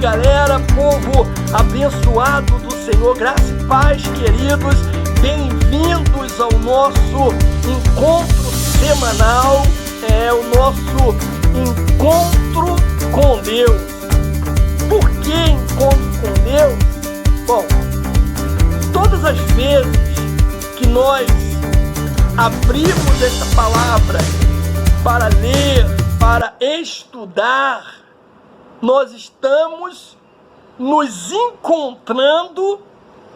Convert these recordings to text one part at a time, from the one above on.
galera, povo abençoado do Senhor, graça e paz, queridos, bem-vindos ao nosso encontro semanal, o nosso encontro com Deus. Por que encontro com Deus? Bom, todas as vezes que nós abrimos essa palavra para ler, para estudar, nós estamos nos encontrando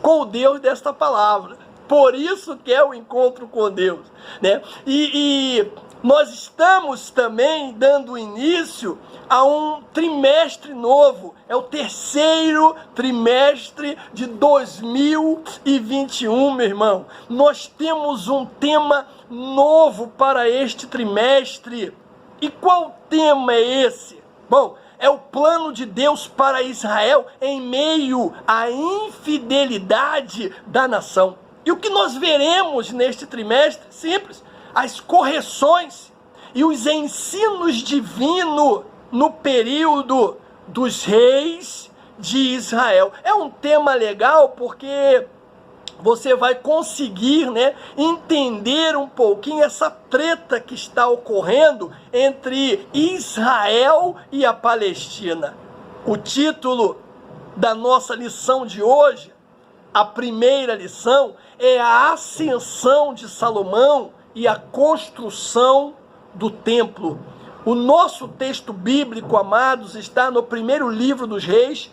com o Deus desta palavra. Por isso que é o encontro com Deus, né? E nós estamos também dando início a um trimestre novo. É o terceiro trimestre de 2021, meu irmão. Nós temos um tema novo para este trimestre. E qual tema é esse? Bom, é o plano de Deus para Israel em meio à infidelidade da nação. E o que nós veremos neste trimestre? Simples, as correções e os ensinos divinos no período dos reis de Israel. É um tema legal porque você vai conseguir, entender um pouquinho essa treta que está ocorrendo entre Israel e a Palestina. O título da nossa lição de hoje, a primeira lição, é a ascensão de Salomão e a construção do templo. O nosso texto bíblico, amados, está no primeiro livro dos Reis,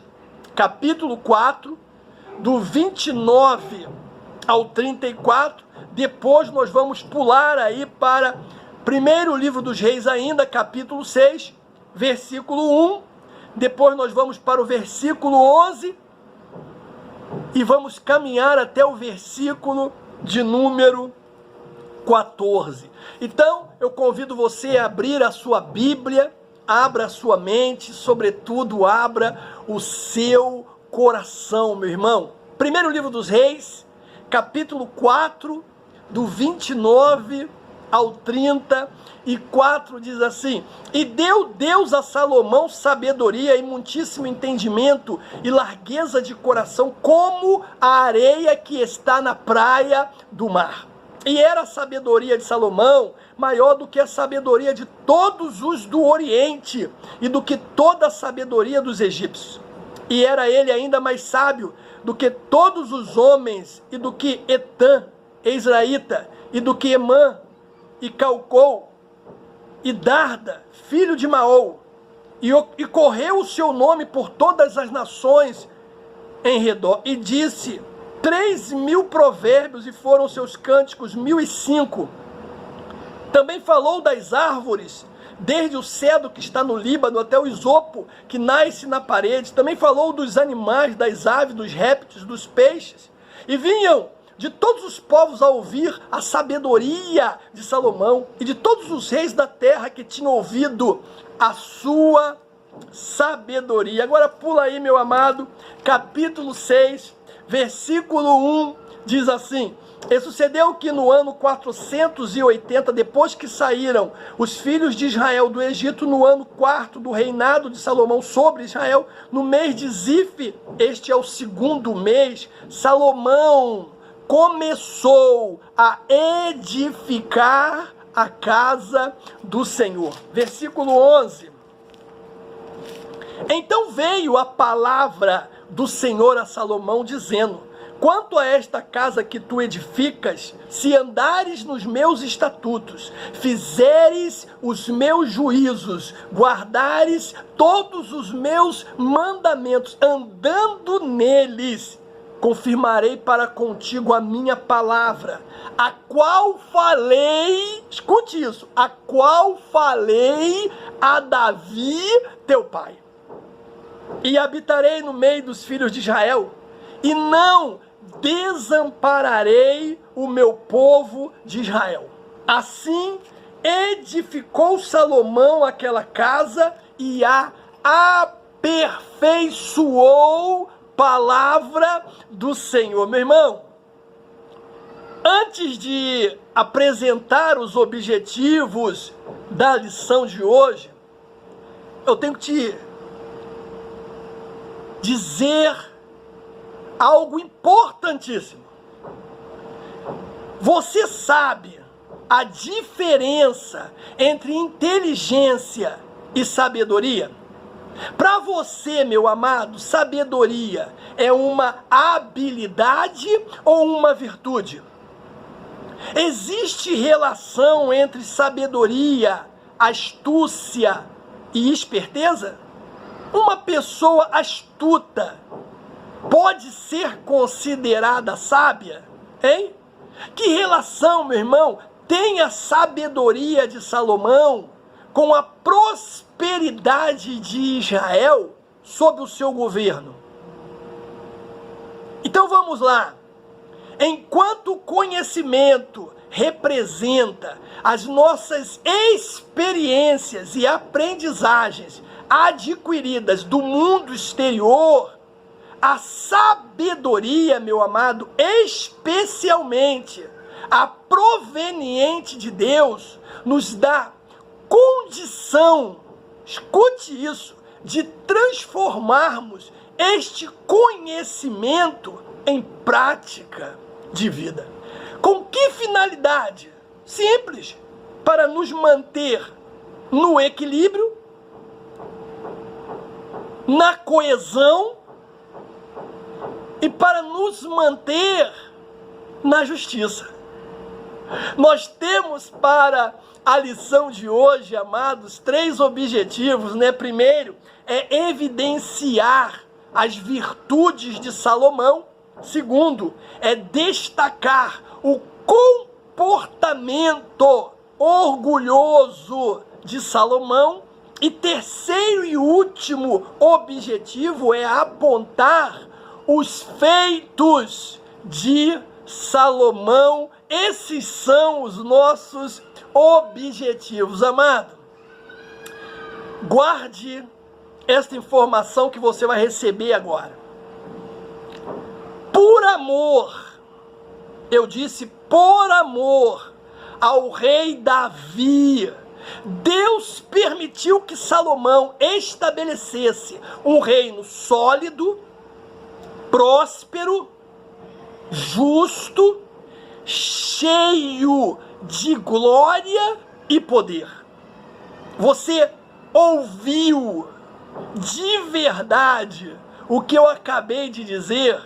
capítulo 4, do 29 ao 34, depois nós vamos pular aí para primeiro livro dos Reis ainda, capítulo 6, versículo 1, depois nós vamos para o versículo 11 e vamos caminhar até o versículo de número 14. Então, eu convido você a abrir a sua Bíblia, abra a sua mente, sobretudo abra o seu coração, meu irmão. Primeiro livro dos Reis, capítulo 4, do 29 ao 34, diz assim: E deu Deus a Salomão sabedoria e muitíssimo entendimento e largueza de coração, como a areia que está na praia do mar. E era a sabedoria de Salomão maior do que a sabedoria de todos os do Oriente e do que toda a sabedoria dos egípcios. E era ele ainda mais sábio do que todos os homens, e do que Etã, Israelita, e do que Emã, e Calcol, e Darda, filho de Maol, e correu o seu nome por todas as nações em redor, e disse 3.000 provérbios, e foram seus cânticos 1.005. Também falou das árvores, desde o cedro que está no Líbano até o isopo que nasce na parede. Também falou dos animais, das aves, dos répteis, dos peixes. E vinham de todos os povos a ouvir a sabedoria de Salomão, e de todos os reis da terra que tinham ouvido a sua sabedoria. Agora pula aí, meu amado, capítulo 6, versículo 1, diz assim: E sucedeu que no ano 480, depois que saíram os filhos de Israel do Egito, no ano 4º do reinado de Salomão sobre Israel, no mês de Zif, este é o segundo mês, Salomão começou a edificar a casa do Senhor. Versículo 11. Então veio a palavra do Senhor a Salomão, dizendo: Quanto a esta casa que tu edificas, se andares nos meus estatutos, fizeres os meus juízos, guardares todos os meus mandamentos, andando neles, confirmarei para contigo a minha palavra, a qual falei, escute isso, a qual falei a Davi, teu pai. E habitarei no meio dos filhos de Israel, e não desampararei o meu povo de Israel. Assim edificou Salomão aquela casa e a aperfeiçoou, palavra do Senhor. Meu irmão, antes de apresentar os objetivos da lição de hoje, eu tenho que te dizer algo importantíssimo. Você sabe a diferença entre inteligência e sabedoria? Para você, meu amado, sabedoria é uma habilidade ou uma virtude? Existe relação entre sabedoria, astúcia e esperteza? Uma pessoa astuta pode ser considerada sábia, hein? Que relação, meu irmão, tem a sabedoria de Salomão com a prosperidade de Israel sob o seu governo? Então vamos lá. Enquanto o conhecimento representa as nossas experiências e aprendizagens adquiridas do mundo exterior, a sabedoria, meu amado, especialmente a proveniente de Deus, nos dá condição, escute isso, de transformarmos este conhecimento em prática de vida. Com que finalidade? Simples, para nos manter no equilíbrio, na coesão e para nos manter na justiça. Nós temos para a lição de hoje, amados, 3 objetivos, né? Primeiro é evidenciar as virtudes de Salomão. Segundo é destacar o comportamento orgulhoso de Salomão. E terceiro e último objetivo é apontar os feitos de Salomão. Esses são os nossos objetivos, amado. Guarde esta informação que você vai receber agora. Por amor, eu disse por amor ao rei Davi, Deus permitiu que Salomão estabelecesse um reino sólido, próspero, justo, cheio de glória e poder. Você ouviu de verdade o que eu acabei de dizer?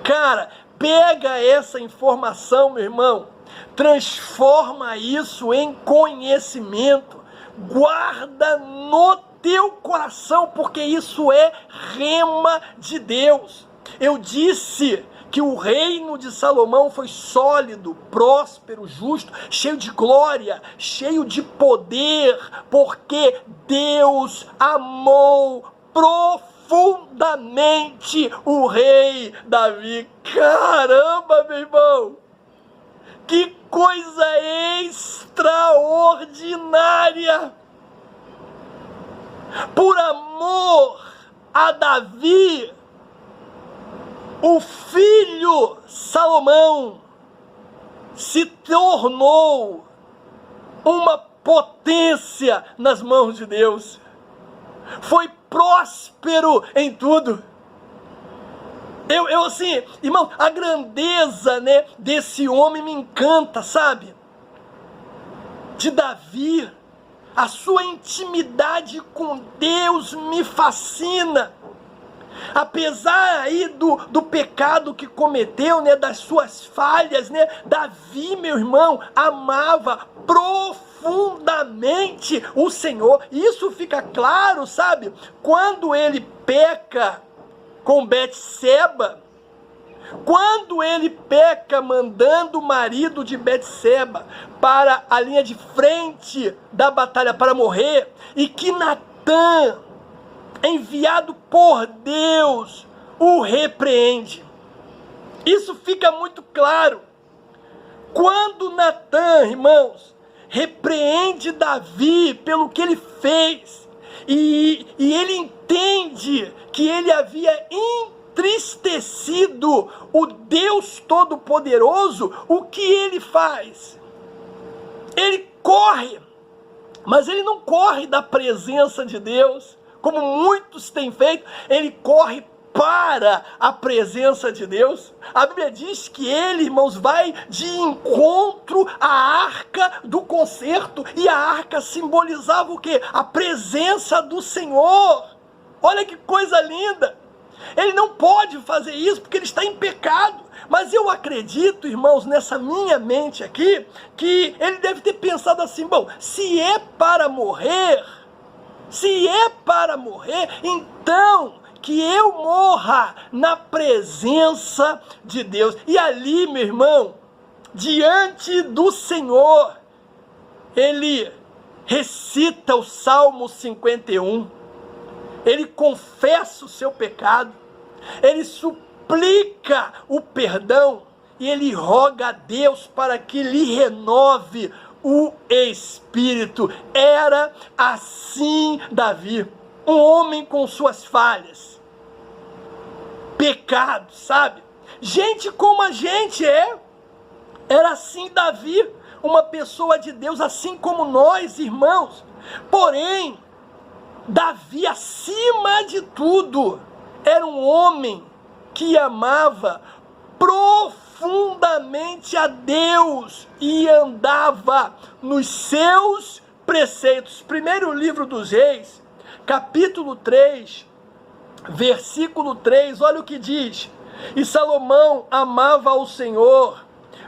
Cara, pega essa informação, meu irmão, transforma isso em conhecimento, guarda no teu coração, porque isso é rema de Deus. Eu disse que o reino de Salomão foi sólido, próspero, justo, cheio de glória, cheio de poder, porque Deus amou profundamente o rei Davi. Caramba, meu irmão! Que coisa extraordinária! Por amor a Davi, o filho Salomão se tornou uma potência nas mãos de Deus. Foi próspero em tudo. Eu assim, irmão, a grandeza, né, desse homem me encanta, sabe? De Davi, a sua intimidade com Deus me fascina. Apesar aí do pecado que cometeu, né, das suas falhas, né, Davi, meu irmão, amava profundamente o Senhor. Isso fica claro, sabe? Quando ele peca com Betseba, quando ele peca mandando o marido de Betseba para a linha de frente da batalha para morrer, e que Natã, enviado por Deus, o repreende. Isso fica muito claro. Quando Natã, irmãos, repreende Davi pelo que ele fez, e ele entende que ele havia entristecido o Deus Todo-Poderoso, o que ele faz? Ele corre, mas ele não corre da presença de Deus como muitos têm feito, ele corre para a presença de Deus. A Bíblia diz que ele, irmãos, vai de encontro à arca do concerto, e a arca simbolizava o quê? A presença do Senhor. Olha que coisa linda! Ele não pode fazer isso porque ele está em pecado. Mas eu acredito, irmãos, nessa minha mente aqui, que ele deve ter pensado assim: bom, se é para morrer, então que eu morra na presença de Deus. E ali, meu irmão, diante do Senhor, ele recita o Salmo 51, ele confessa o seu pecado, ele suplica o perdão, e ele roga a Deus para que lhe renove o espírito. Era assim Davi, um homem com suas falhas, pecados, sabe? Gente como a gente é. Era assim Davi, uma pessoa de Deus, assim como nós, irmãos. Porém, Davi, acima de tudo, era um homem que amava profundamente a Deus e andava nos seus preceitos. Primeiro livro dos Reis, capítulo 3, versículo 3, olha o que diz: e Salomão amava ao Senhor,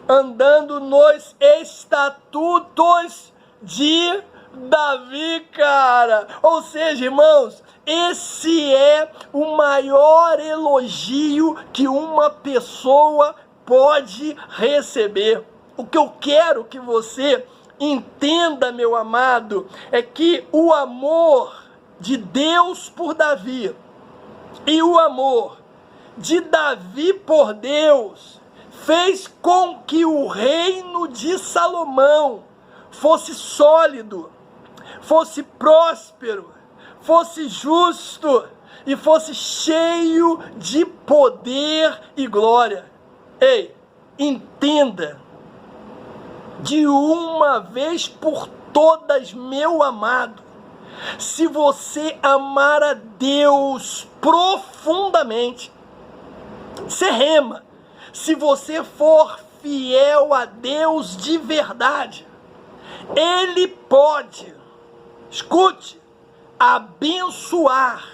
andando nos estatutos de Davi, cara. Ou seja, irmãos, esse é o maior elogio que uma pessoa pode receber. O que eu quero que você entenda, meu amado, é que o amor de Deus por Davi e o amor de Davi por Deus fez com que o reino de Salomão fosse sólido, fosse próspero, fosse justo e fosse cheio de poder e glória. Ei, entenda de uma vez por todas, meu amado, se você amar a Deus profundamente, se rema, se você for fiel a Deus de verdade, Ele pode, escute, abençoar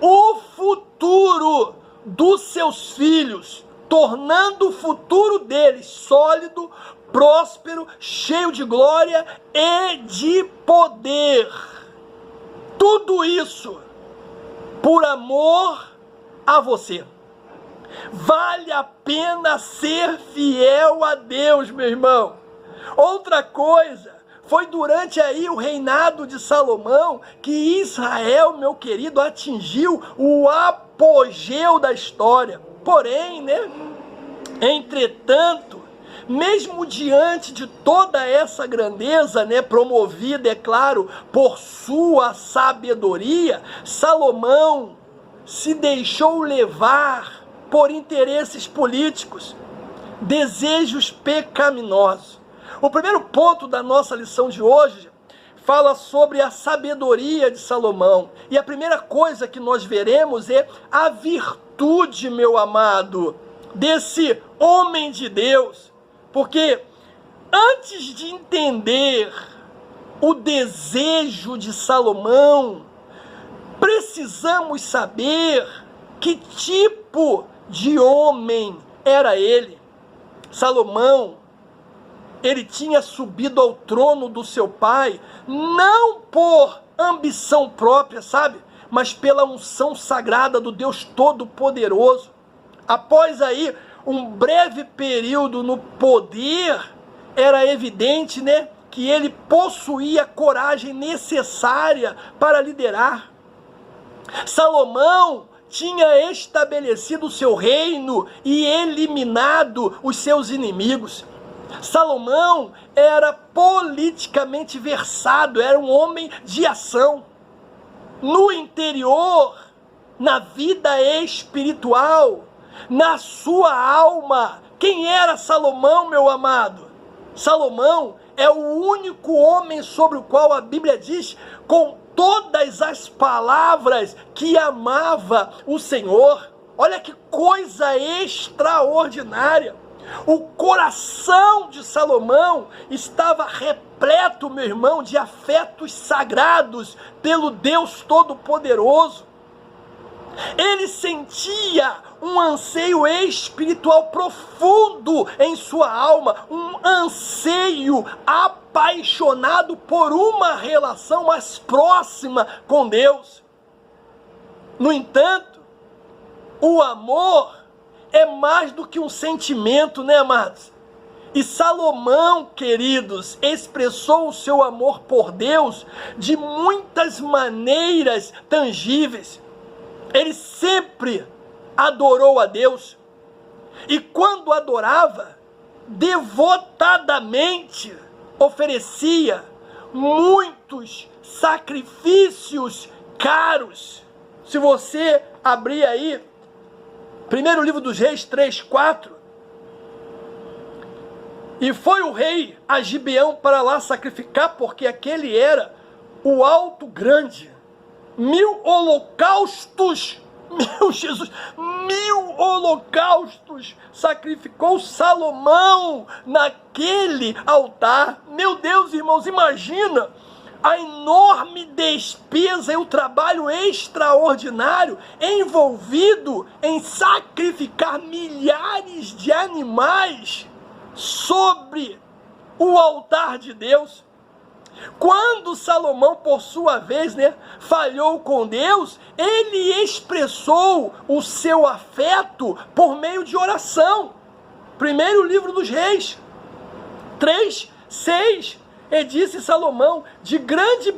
o futuro dos seus filhos, tornando o futuro deles sólido, próspero, cheio de glória e de poder. Tudo isso por amor a você. Vale a pena ser fiel a Deus, meu irmão. Outra coisa, foi durante aí o reinado de Salomão que Israel, meu querido, atingiu o apogeu da história. Porém, entretanto, mesmo diante de toda essa grandeza, promovida, é claro, por sua sabedoria, Salomão se deixou levar por interesses políticos, desejos pecaminosos. O primeiro ponto da nossa lição de hoje fala sobre a sabedoria de Salomão. E a primeira coisa que nós veremos é a virtude, meu amado, desse homem de Deus. Porque antes de entender o desejo de Salomão, precisamos saber que tipo de homem era ele. Salomão, ele tinha subido ao trono do seu pai, não por ambição própria, sabe? Mas pela unção sagrada do Deus Todo-Poderoso. Após aí um breve período no poder, era evidente, que ele possuía a coragem necessária para liderar. Salomão tinha estabelecido o seu reino e eliminado os seus inimigos. Salomão era politicamente versado, era um homem de ação. No interior, na vida espiritual, na sua alma, quem era Salomão, meu amado? Salomão é o único homem sobre o qual a Bíblia diz com todas as palavras que amava o Senhor. Olha que coisa extraordinária. O coração de Salomão estava repleto, meu irmão, de afetos sagrados pelo Deus Todo-Poderoso. Ele sentia um anseio espiritual profundo em sua alma, um anseio apaixonado por uma relação mais próxima com Deus. No entanto, o amor é mais do que um sentimento, né, amados? E Salomão, queridos, expressou o seu amor por Deus de muitas maneiras tangíveis. Ele sempre adorou a Deus. E quando adorava, devotadamente oferecia muitos sacrifícios caros. Se você abrir aí, primeiro livro dos Reis 3:4, e foi o rei a Gibeão para lá sacrificar, porque aquele era o alto grande. 1000 holocaustos, meu Jesus, 1000 holocaustos sacrificou Salomão naquele altar. Meu Deus, irmãos, imagina a enorme despesa e o trabalho extraordinário envolvido em sacrificar milhares de animais sobre o altar de Deus. Quando Salomão, por sua vez, falhou com Deus, ele expressou o seu afeto por meio de oração. Primeiro livro dos Reis 3:6. E disse Salomão: de grande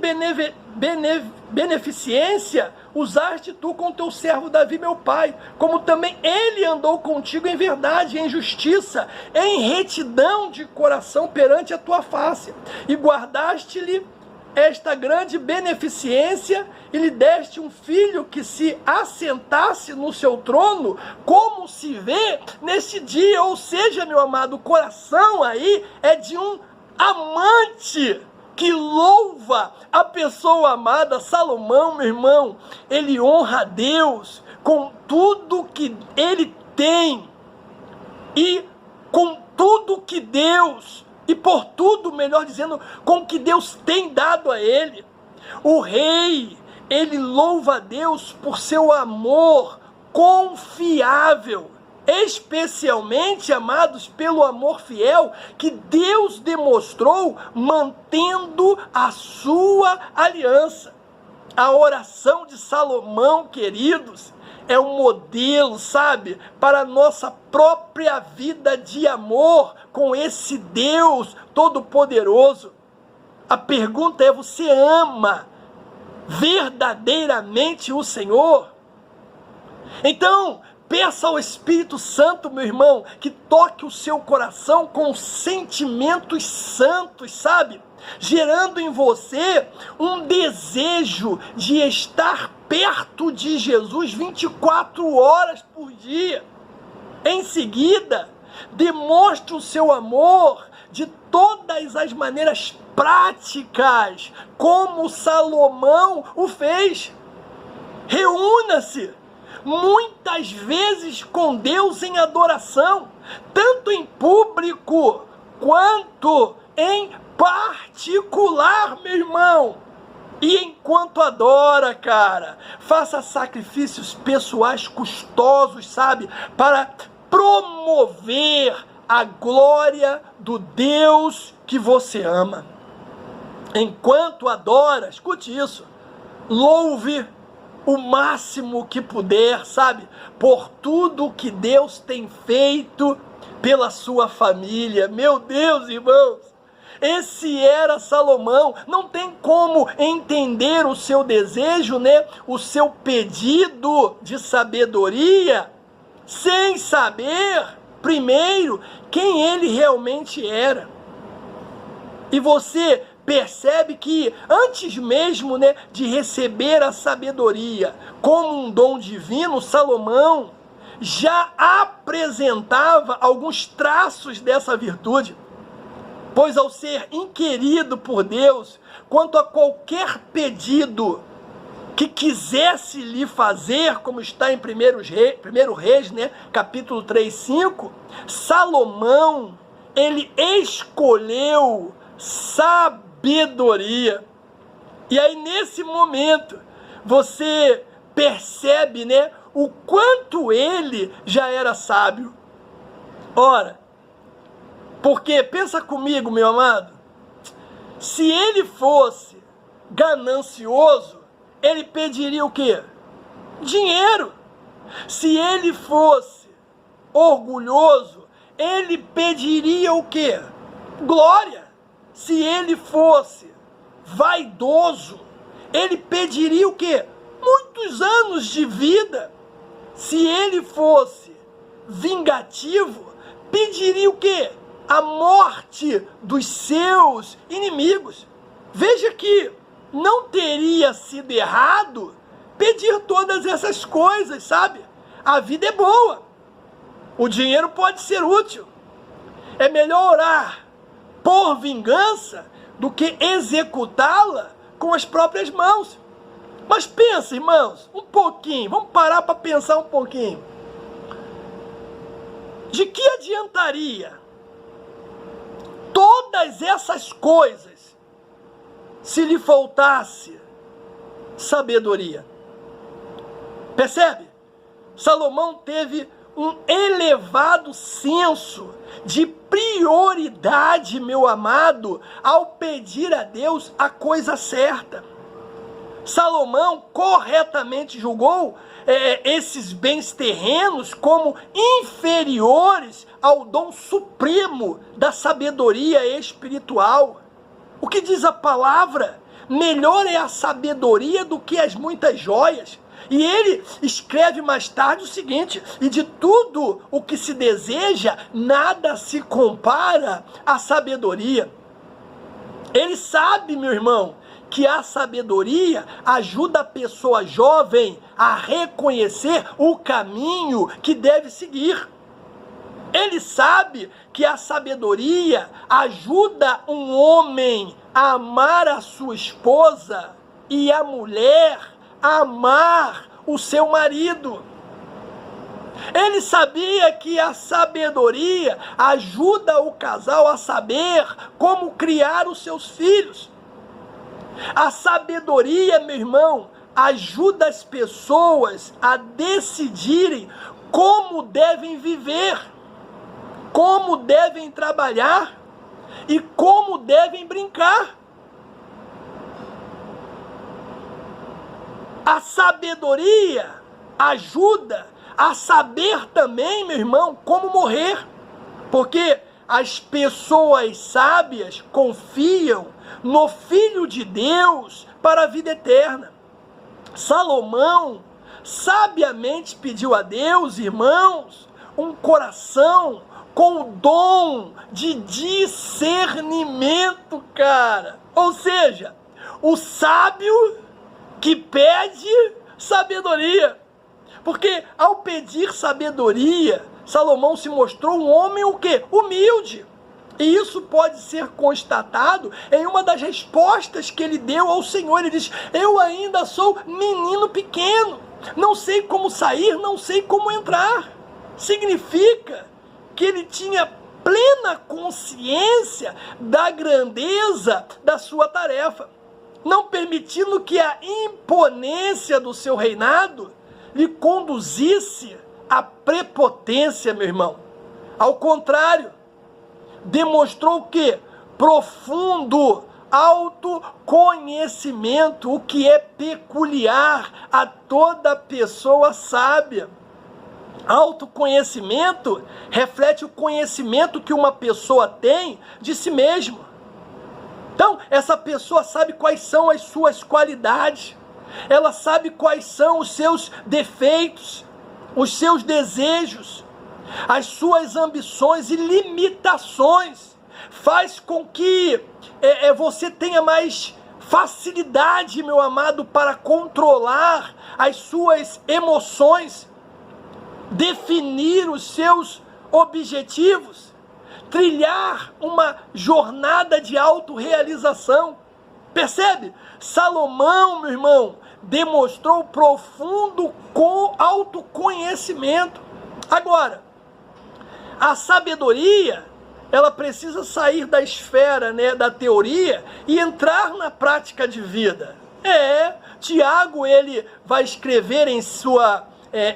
beneficência usaste tu com teu servo Davi, meu pai, como também ele andou contigo em verdade, em justiça, em retidão de coração perante a tua face, e guardaste-lhe esta grande beneficência, e lhe deste um filho que se assentasse no seu trono, como se vê neste dia. Ou seja, meu amado, o coração aí é de um amante que louva a pessoa amada. Salomão, meu irmão, ele honra a Deus com tudo que ele tem, e com tudo que Deus, e por tudo, melhor dizendo, com que Deus tem dado a ele. O rei, ele louva a Deus por seu amor confiável, especialmente, amados, pelo amor fiel que Deus demonstrou mantendo a sua aliança. A oração de Salomão, queridos, é um modelo, sabe, para a nossa própria vida de amor com esse Deus Todo-Poderoso. A pergunta é: você ama verdadeiramente o Senhor? Então, peça ao Espírito Santo, meu irmão, que toque o seu coração com sentimentos santos, sabe? Gerando em você um desejo de estar perto de Jesus 24 horas por dia. Em seguida, demonstre o seu amor de todas as maneiras práticas, como Salomão o fez. Reúna-se muitas vezes com Deus em adoração, tanto em público quanto em particular, meu irmão. E enquanto adora, cara, faça sacrifícios pessoais custosos, sabe, para promover a glória do Deus que você ama. Enquanto adora, escute isso, louve o máximo que puder, sabe, por tudo que Deus tem feito pela sua família. Meu Deus, irmãos, esse era Salomão. Não tem como entender o seu desejo, o seu pedido de sabedoria, sem saber, primeiro, quem ele realmente era. E você percebe que antes mesmo, de receber a sabedoria como um dom divino, Salomão já apresentava alguns traços dessa virtude. Pois ao ser inquirido por Deus quanto a qualquer pedido que quisesse lhe fazer, como está em 1 Reis, né, capítulo 3, 5, Salomão, ele escolheu sabedoria. E aí nesse momento, você percebe, né, o quanto ele já era sábio. Ora, porque, pensa comigo, meu amado, se ele fosse ganancioso, ele pediria o quê? Dinheiro. Se ele fosse orgulhoso, ele pediria o quê? Glória. Se ele fosse vaidoso, ele pediria o quê? Muitos anos de vida. Se ele fosse vingativo, pediria o quê? A morte dos seus inimigos. Veja que não teria sido errado pedir todas essas coisas, sabe? A vida é boa. O dinheiro pode ser útil. É melhor orar por vingança do que executá-la com as próprias mãos. Mas pensa, irmãos, um pouquinho. Vamos parar para pensar um pouquinho. De que adiantaria todas essas coisas se lhe faltasse sabedoria? Percebe? Salomão teve um elevado senso de prioridade, meu amado, ao pedir a Deus a coisa certa. Salomão corretamente julgou esses bens terrenos como inferiores ao dom supremo da sabedoria espiritual. O que diz a palavra? Melhor é a sabedoria do que as muitas joias. E ele escreve mais tarde o seguinte: e de tudo o que se deseja, nada se compara à sabedoria. Ele sabe, meu irmão, que a sabedoria ajuda a pessoa jovem a reconhecer o caminho que deve seguir. Ele sabe que a sabedoria ajuda um homem a amar a sua esposa e a mulher a amar o seu marido. Ele sabia que a sabedoria ajuda o casal a saber como criar os seus filhos. A sabedoria, meu irmão, ajuda as pessoas a decidirem como devem viver, como devem trabalhar e como devem brincar. A sabedoria ajuda a saber também, meu irmão, como morrer, porque as pessoas sábias confiam no Filho de Deus para a vida eterna. Salomão sabiamente pediu a Deus, irmãos, um coração com o dom de discernimento, cara. Ou seja, o sábio que pede sabedoria. Porque ao pedir sabedoria, Salomão se mostrou um homem o quê? Humilde. E isso pode ser constatado em uma das respostas que ele deu ao Senhor. Ele diz: eu ainda sou menino pequeno, não sei como sair, não sei como entrar. Significa que ele tinha plena consciência da grandeza da sua tarefa, não permitindo que a imponência do seu reinado lhe conduzisse à prepotência, meu irmão. Ao contrário, demonstrou que profundo autoconhecimento, o que é peculiar a toda pessoa sábia. Autoconhecimento reflete o conhecimento que uma pessoa tem de si mesma. Então, essa pessoa sabe quais são as suas qualidades, ela sabe quais são os seus defeitos, os seus desejos, as suas ambições e limitações. Faz com que você tenha mais facilidade, meu amado, para controlar as suas emoções, definir os seus objetivos, trilhar uma jornada de autorrealização. Percebe? Salomão, meu irmão, demonstrou profundo autoconhecimento. Agora, a sabedoria, ela precisa sair da esfera, né, da teoria e entrar na prática de vida. Tiago, ele vai escrever em sua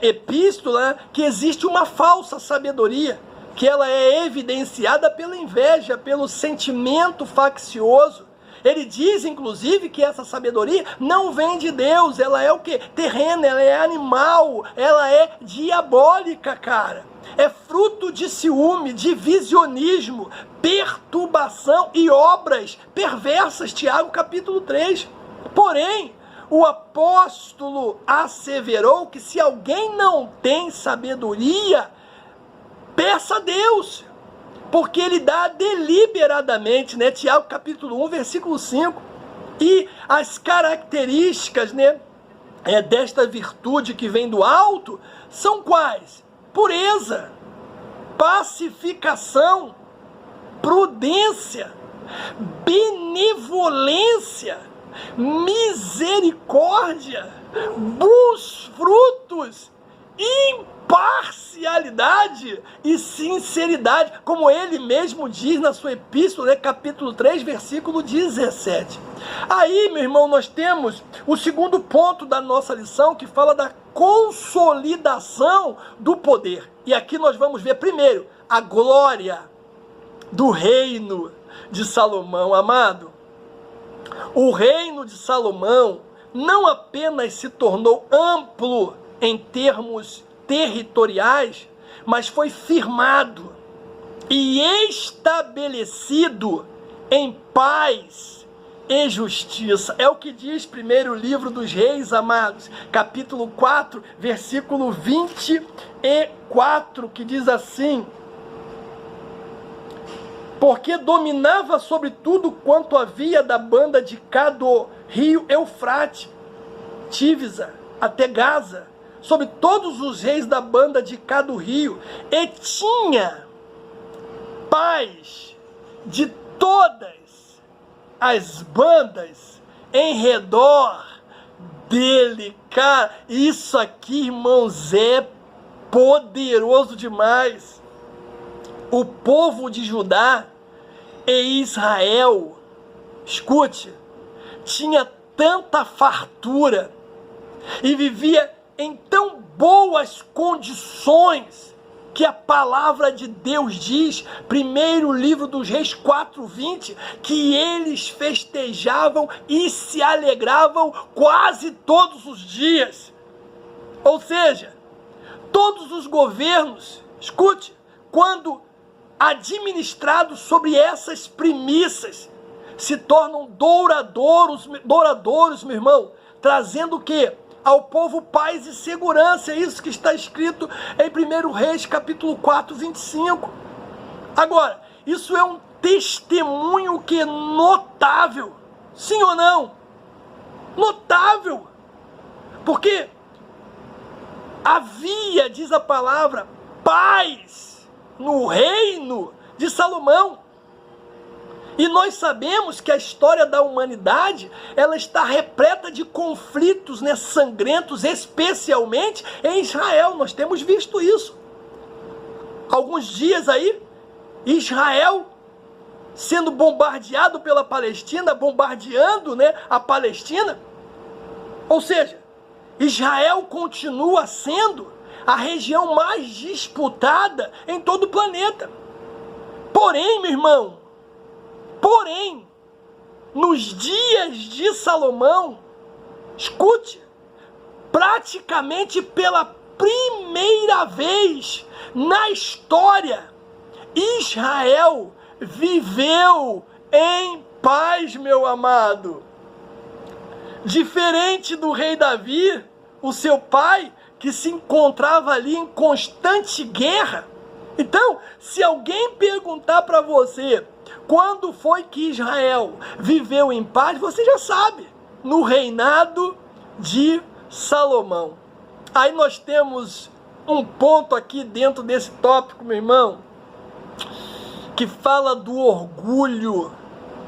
epístola que existe uma falsa sabedoria, que ela é evidenciada pela inveja, pelo sentimento faccioso. Ele diz, inclusive, que essa sabedoria não vem de Deus, ela é o quê? Terrena, ela é animal, ela é diabólica, cara. É fruto de ciúme, de visionismo, perturbação e obras perversas, Tiago capítulo 3. Porém, o apóstolo asseverou que se alguém não tem sabedoria, peça a Deus, porque ele dá deliberadamente, né? Tiago capítulo 1, versículo 5. E as características, né, desta virtude que vem do alto são quais? Pureza, pacificação, prudência, benevolência, misericórdia, bons frutos, imparcialidade e sinceridade, como ele mesmo diz na sua epístola, né, capítulo 3, versículo 17. Aí, meu irmão, nós temos o segundo ponto da nossa lição, que fala da consolidação do poder. E aqui nós vamos ver primeiro a glória do reino de Salomão. Amado, o reino de Salomão não apenas se tornou amplo em termos territoriais, mas foi firmado e estabelecido em paz e justiça. É o que diz primeiro livro dos Reis, amados, capítulo 4, versículo 24, que diz assim: porque dominava sobre tudo quanto havia da banda de cá do rio Eufrate, Tivisa, até Gaza, sobre todos os reis da banda de cá do rio, e tinha paz de todas as bandas em redor dele. Cara, isso aqui, irmãos, é poderoso demais. O povo de Judá e Israel, escute, tinha tanta fartura e vivia em tão boas condições que a palavra de Deus diz, primeiro livro dos Reis 4:20, que eles festejavam e se alegravam quase todos os dias. Ou seja, todos os governos, escute, quando administrados sobre essas premissas, se tornam douradouros, meu irmão, trazendo o quê? Ao povo paz e segurança. É isso que está escrito em 1 Reis, capítulo 4, 25. Agora, isso é um testemunho que é notável. Sim ou não? Notável. Porque havia, diz a palavra, paz no reino de Salomão. E nós sabemos que a história da humanidade, ela está repleta de conflitos, né, sangrentos, especialmente em Israel. Nós temos visto isso. Alguns dias aí, Israel sendo bombardeado pela Palestina, bombardeando, né, a Palestina. Ou seja, Israel continua sendo a região mais disputada em todo o planeta. Porém, meu irmão, nos dias de Salomão, escute, praticamente pela primeira vez na história, Israel viveu em paz, meu amado. Diferente do rei Davi, o seu pai, que se encontrava ali em constante guerra. Então, se alguém perguntar para você quando foi que Israel viveu em paz, você já sabe, no reinado de Salomão. Aí nós temos um ponto aqui dentro desse tópico, meu irmão, que fala do orgulho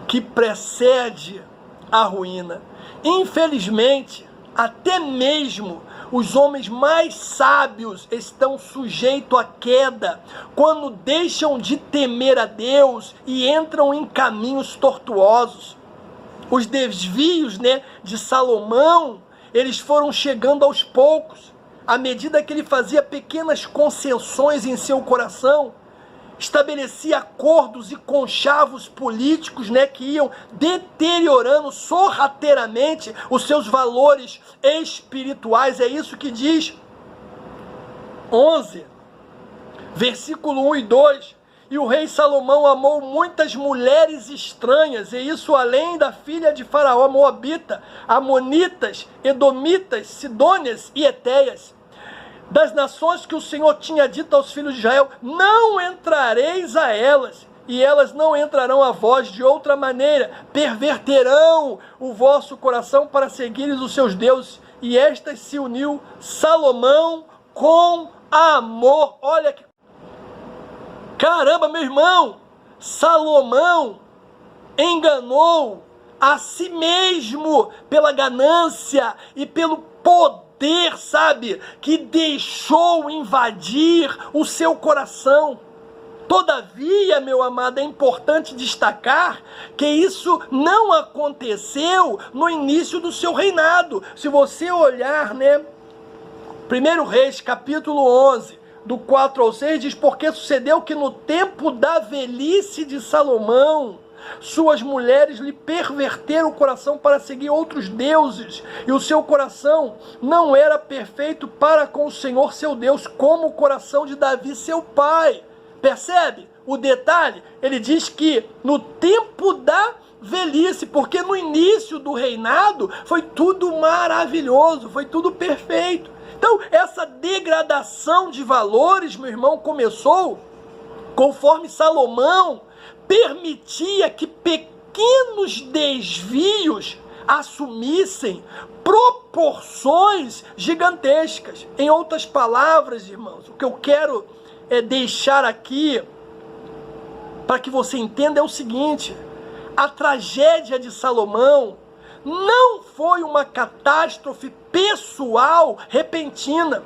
que precede a ruína. Infelizmente, até mesmo os homens mais sábios estão sujeitos à queda quando deixam de temer a Deus e entram em caminhos tortuosos. Os desvios, de Salomão, eles foram chegando aos poucos, à medida que ele fazia pequenas concessões em seu coração, estabelecia acordos e conchavos políticos, que iam deteriorando sorrateiramente os seus valores espirituais. É isso que diz 11, versículo 1 e 2. E o rei Salomão amou muitas mulheres estranhas, e isso além da filha de Faraó, Moabita, Amonitas, Edomitas, Sidônias e Etéias. Das nações que o Senhor tinha dito aos filhos de Israel, não entrareis a elas, e elas não entrarão a vós de outra maneira, perverterão o vosso coração para seguires os seus deuses. E estas se uniu Salomão com amor. Olha que... Caramba, meu irmão, Salomão enganou a si mesmo pela ganância e pelo poder, sabe, que deixou invadir o seu coração. Todavia, meu amado, é importante destacar que isso não aconteceu no início do seu reinado. Se você olhar, 1 Reis, capítulo 11, do 4 ao 6, diz: porque sucedeu que no tempo da velhice de Salomão, suas mulheres lhe perverteram o coração para seguir outros deuses, e o seu coração não era perfeito para com o Senhor seu Deus, como o coração de Davi seu pai. Percebe o detalhe? Ele diz que no tempo da velhice, porque no início do reinado foi tudo maravilhoso, foi tudo perfeito. Então, essa degradação de valores, meu irmão, começou conforme Salomão permitia que pequenos desvios assumissem proporções gigantescas. Em outras palavras, irmãos, o que eu quero deixar aqui para que você entenda é o seguinte: a tragédia de Salomão não foi uma catástrofe pessoal repentina,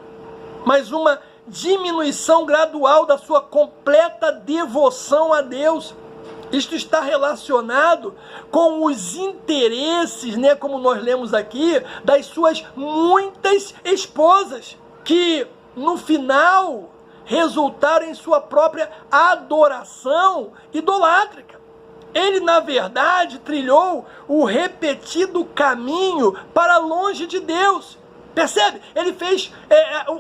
mas uma diminuição gradual da sua completa devoção a Deus. Isto está relacionado com os interesses, como nós lemos aqui, das suas muitas esposas, que no final resultaram em sua própria adoração idolátrica. Ele, na verdade, trilhou o repetido caminho para longe de Deus. Percebe? Ele fez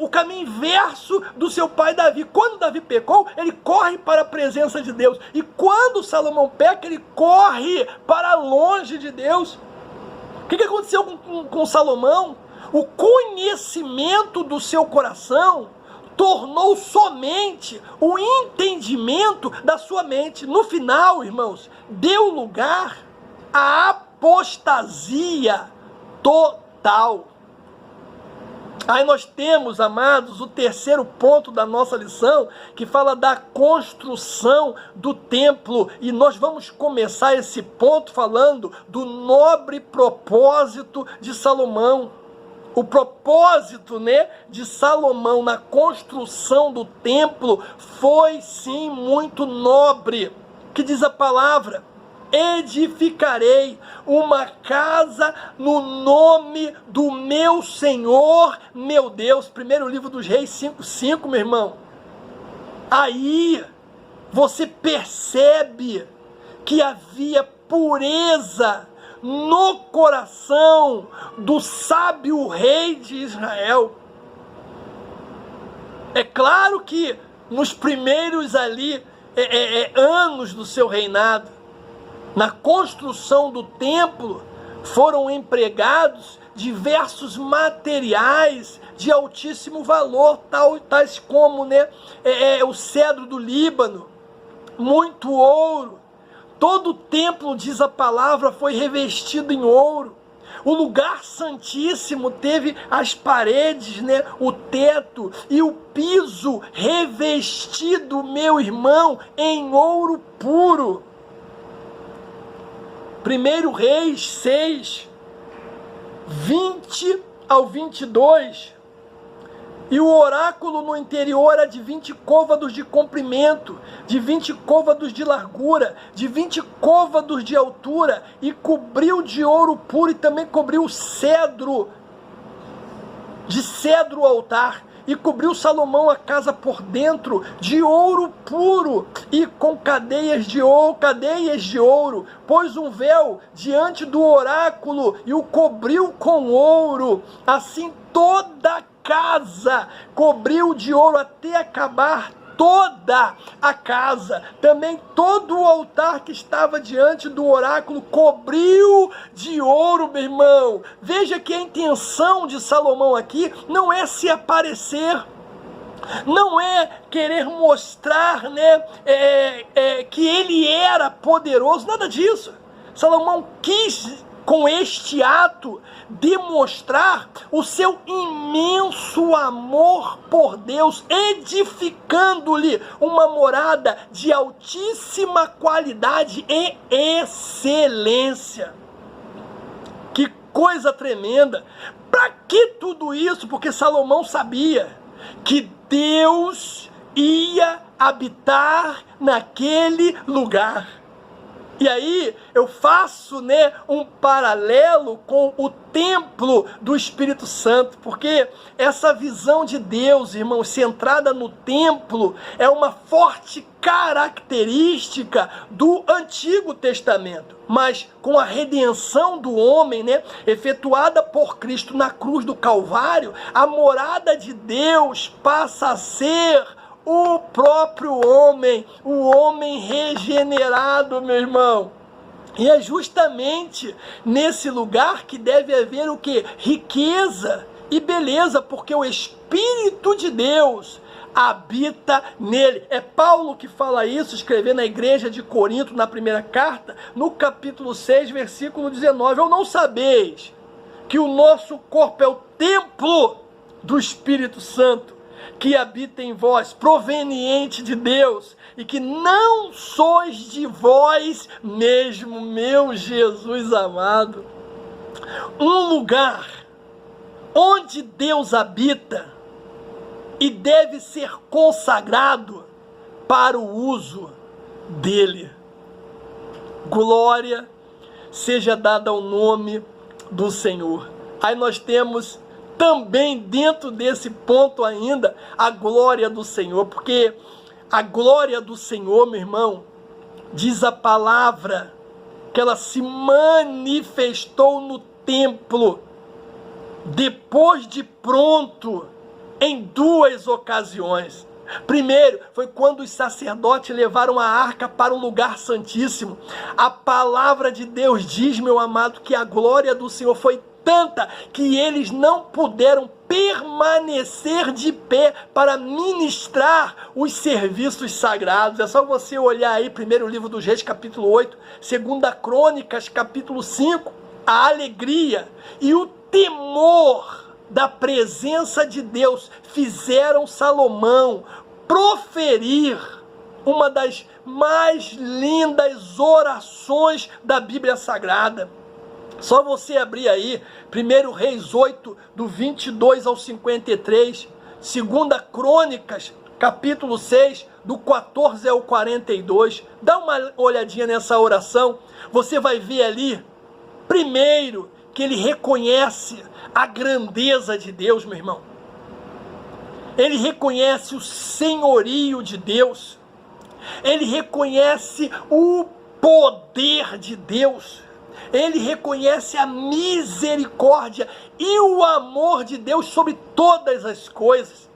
o caminho inverso do seu pai Davi. Quando Davi pecou, ele corre para a presença de Deus. E quando Salomão peca, ele corre para longe de Deus. O que aconteceu com Salomão? O conhecimento do seu coração tornou somente o entendimento da sua mente. No final, irmãos, deu lugar à apostasia total. Aí nós temos, amados, o terceiro ponto da nossa lição, que fala da construção do templo. E nós vamos começar esse ponto falando do nobre propósito de Salomão. O propósito, de Salomão na construção do templo foi sim muito nobre. Que diz a palavra: edificarei uma casa no nome do meu Senhor, meu Deus. Primeiro livro dos Reis 5:5, meu irmão. Aí você percebe que havia pureza no coração do sábio rei de Israel. É claro que nos primeiros anos do seu reinado, na construção do templo, foram empregados diversos materiais de altíssimo valor, tais como o cedro do Líbano, muito ouro. Todo o templo, diz a palavra, foi revestido em ouro. O lugar santíssimo teve as paredes, né, o teto e o piso revestido, meu irmão, em ouro puro. 1 Reis 6, 20 ao 22. E o oráculo no interior era de 20 côvados de comprimento, de 20 côvados de largura, de 20 côvados de altura, e cobriu de ouro puro, e também cobriu de cedro o altar, e cobriu Salomão a casa por dentro de ouro puro, e com cadeias de ouro, pôs um véu diante do oráculo, e o cobriu com ouro. Assim toda a casa cobriu de ouro até acabar toda a casa. Também todo o altar que estava diante do oráculo cobriu de ouro, meu irmão. Veja que a intenção de Salomão aqui não é se aparecer, não é querer mostrar, né, que ele era poderoso, nada disso. Salomão quis, com este ato, demonstrar o seu imenso amor por Deus, edificando-lhe uma morada de altíssima qualidade e excelência. Que coisa tremenda! Para que tudo isso? Porque Salomão sabia que Deus ia habitar naquele lugar. E aí eu faço, né, um paralelo com o templo do Espírito Santo, porque essa visão de Deus, irmãos, centrada no templo, é uma forte característica do Antigo Testamento. Mas com a redenção do homem, né, efetuada por Cristo na cruz do Calvário, a morada de Deus passa a ser o próprio homem, o homem regenerado, meu irmão. E é justamente nesse lugar que deve haver o quê? Riqueza e beleza, porque o Espírito de Deus habita nele. É Paulo que fala isso, escrevendo na igreja de Corinto, na primeira carta, no capítulo 6, versículo 19. Ou não sabeis que o nosso corpo é o templo do Espírito Santo, que habita em vós, proveniente de Deus, e que não sois de vós mesmo, meu Jesus amado. Um lugar onde Deus habita e deve ser consagrado para o uso dele. Glória seja dada ao nome do Senhor. Aí nós temos também dentro desse ponto ainda a glória do Senhor, porque a glória do Senhor, meu irmão, diz a palavra que ela se manifestou no templo depois de pronto em duas ocasiões. Primeiro, foi quando os sacerdotes levaram a arca para o lugar santíssimo. A palavra de Deus diz, meu amado, que a glória do Senhor foi tanta que eles não puderam permanecer de pé para ministrar os serviços sagrados. É só você olhar aí, primeiro livro dos Reis, capítulo 8, segunda Crônicas, capítulo 5, a alegria e o temor da presença de Deus fizeram Salomão proferir uma das mais lindas orações da Bíblia Sagrada. Só você abrir aí, 1 Reis 8, do 22 ao 53, 2 Crônicas, capítulo 6, do 14 ao 42. Dá uma olhadinha nessa oração, você vai ver ali, primeiro, que ele reconhece a grandeza de Deus, meu irmão. Ele reconhece o senhorio de Deus. Ele reconhece o poder de Deus. Ele reconhece a misericórdia e o amor de Deus sobre todas as coisas.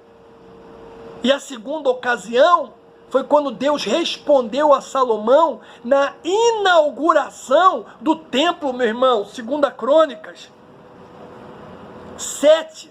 E a segunda ocasião foi quando Deus respondeu a Salomão na inauguração do templo, meu irmão. 2 Crônicas 7,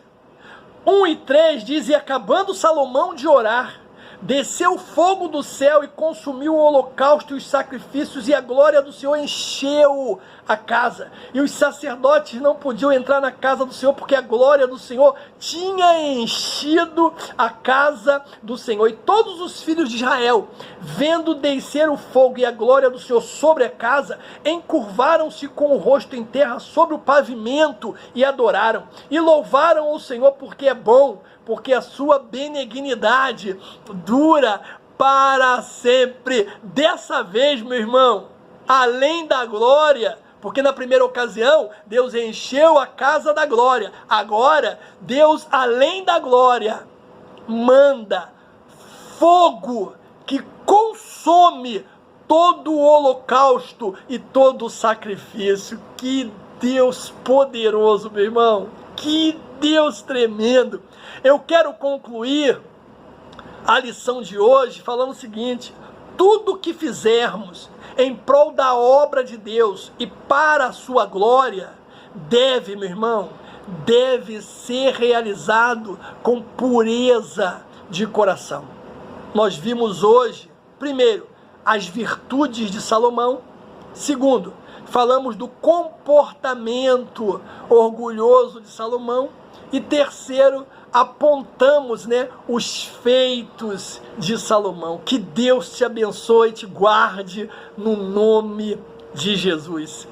1 e 3 diz: e acabando Salomão de orar, Desceu fogo do céu e consumiu o holocausto e os sacrifícios, e a glória do Senhor encheu a casa. E os sacerdotes não podiam entrar na casa do Senhor, porque a glória do Senhor tinha enchido a casa do Senhor. E todos os filhos de Israel, vendo descer o fogo e a glória do Senhor sobre a casa, encurvaram-se com o rosto em terra sobre o pavimento e adoraram. E louvaram o Senhor porque é bom, porque a sua benignidade dura para sempre. Dessa vez, meu irmão, além da glória, porque na primeira ocasião Deus encheu a casa da glória, agora Deus, além da glória, manda fogo que consome todo o holocausto e todo o sacrifício. Que Deus poderoso, meu irmão, que Deus tremendo. Eu quero concluir a lição de hoje falando o seguinte: tudo que fizermos em prol da obra de Deus e para a sua glória, deve, meu irmão, deve ser realizado com pureza de coração. Nós vimos hoje, primeiro, as virtudes de Salomão. Segundo, falamos do comportamento orgulhoso de Salomão. E terceiro, apontamos, os feitos de Salomão. Que Deus te abençoe e te guarde no nome de Jesus.